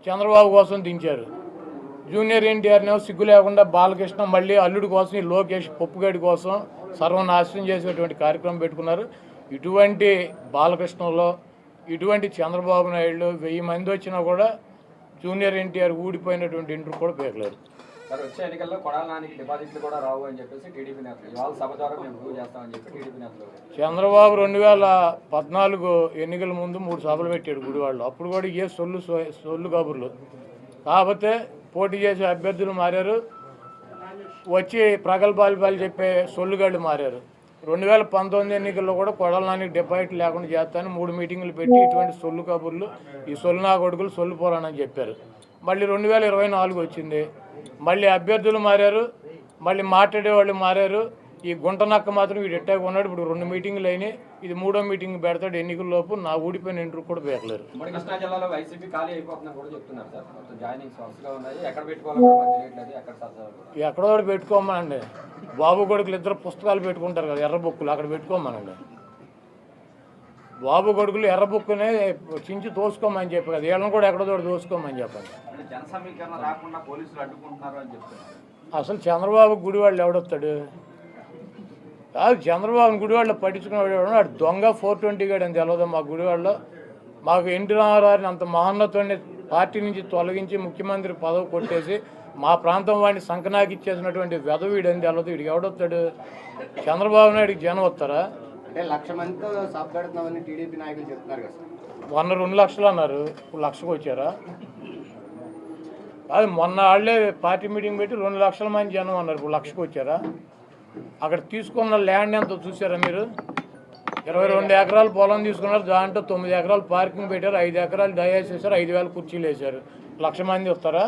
చంద్రబాబు కోసం దించారు. జూనియర్ ఎన్టీఆర్నేమో సిగ్గు లేకుండా బాలకృష్ణ మళ్ళీ అల్లుడి కోసం ఈ లోకేష్ పప్పుగడి కోసం సర్వనాశనం చేసేటువంటి కార్యక్రమం పెట్టుకున్నారు. ఇటువంటి బాలకృష్ణలో ఇటువంటి చంద్రబాబు నాయుడు 1000 మంది వచ్చినా కూడా జూనియర్ ఎన్టీఆర్ ఊడిపోయినటువంటి ఇంటర్ కూడా పేర్లేరు. సార్ వచ్చే ఎన్నికల్లో కొడాల నానికి డిపాజిట్లు కూడా రావు అని చెప్పేసి టీడీపీ నేతలు ఇవాళ సభ ద్వారా మేము ప్రూవ్ చేస్తామని చెప్పి టీడీపీ నేతలు. చంద్రబాబు 2014 ఎన్నికల ముందు 3 సభలు పెట్టాడు గుడివాడలో. అప్పుడు కూడా ఏ సొల్లు కబుర్లు. కాకపోతే పోటీ చేసే అభ్యర్థులు మారారు, వచ్చి ప్రగల్భాలు చెప్పే సొల్లుగాళ్ళు మారారు. 2019 ఎన్నికల్లో కూడా కొడాల నానికి డిపాజిట్ లేకుండా చేస్తాను 3 మీటింగులు పెట్టి ఇటువంటి సొల్లు కబుర్లు ఈ సొల్లు నా కొడుకులు సొల్లు పోరానని చెప్పారు. మళ్ళీ 2024 వచ్చింది, మళ్ళీ అభ్యర్థులు మారారు, మళ్ళీ మాట్లాడేవాళ్ళు మారారు. ఈ గుంటనక్క మాత్రం వీడు ఎట్టాగా ఉన్నాడు. ఇప్పుడు 2 మీటింగులు అయినాయి, ఇది 3వ మీటింగ్ పెడతాడు. ఎన్నికల్లోపు నా ఊడిపోయిన ఇంటర్ కూడా పేర్లేరు. కృష్ణా జిల్లాలో వైసీపీ ఖాళీ అయిపోతుందని కూడా చెప్తున్నారు సార్. మొత్తం జాయినింగ్స్ వరుసగా ఉన్నాయి, ఎక్కడ పెట్టుకోవాలని ఎక్కడో పెట్టుకోమనండి. బాబు కొడుకులు ఇద్దరు పుస్తకాలు పెట్టుకుంటారు కదా, ఎర్ర బుక్కులు, అక్కడ పెట్టుకోమనండి. బాబు కొడుకులు ఎర్ర బుక్కునే చించి తోసుకోమని చెప్పి కదా, వీళ్ళని కూడా ఎక్కడో దోసుకోమని చెప్పండి. జన సమీకరణ రాకుండా పోలీసులు అడ్డుకుంటున్నారు అని చెప్తున్నారు. అసలు చంద్రబాబు గుడివాళ్ళు ఎవడొస్తాడు? కాదు, చంద్రబాబు గుడివాళ్ళు పట్టించుకునేవాడు వాడు దొంగ 420 గాడు అని తెలియదు. మా గుడివాళ్ళలో మాకు ఎన్టీ రామారావుని అంత మహోన్నతుడిని పార్టీ నుంచి తొలగించి ముఖ్యమంత్రి పదవి కొట్టేసి మా ప్రాంతం వాడిని సంకనాకి ఇచ్చేసినటువంటి వెధవీడు అని తెలియదు. వీడికి ఎవడొస్తాడు? చంద్రబాబు నాయుడికి జనం వస్తారా? అంటే 1,00,000 మందితో సభ పెడుతున్నామని టీడీపీ నాయకులు చెప్తున్నారు కదా సార్. 2 లక్షలు అన్నారు, ఇప్పుడు 1,00,000కి వచ్చారా? అది మొన్న వాళ్ళే పార్టీ మీటింగ్ పెట్టి 2 లక్షల మంది జనం అన్నారు, ఇప్పుడు 1,00,000కి వచ్చారా? అక్కడ తీసుకున్న ల్యాండ్ ఎంత చూసారా మీరు? 22 ఎకరాలు పొలం తీసుకున్నారు, దాంట్లో 9 ఎకరాలు పార్కింగ్ పెట్టారు, 5 ఎకరాలు డయాస్ వేశారు, 5,000 కుర్చీలు వేశారు. 1,00,000 మంది వస్తారా?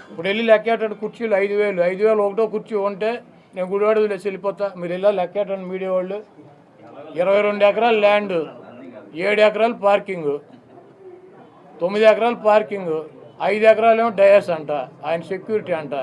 ఇప్పుడు వెళ్ళి లెక్కేటాడు కుర్చీలు 5,000. 5,000 ఒకటో కుర్చీ ఉంటే నేను గుడివాడ వదిలేసి వెళ్ళిపోతా. మీరు వెళ్ళా లెక్కేటండి మీడియా వాళ్ళు. 22 ఎకరాలు ల్యాండ్, 7 ఎకరాలు పార్కింగ్, 9 ఎకరాలు పార్కింగ్, 5 ఎకరాలు ఏమో డయాస్ అంట, ఆయన సెక్యూరిటీ అంట.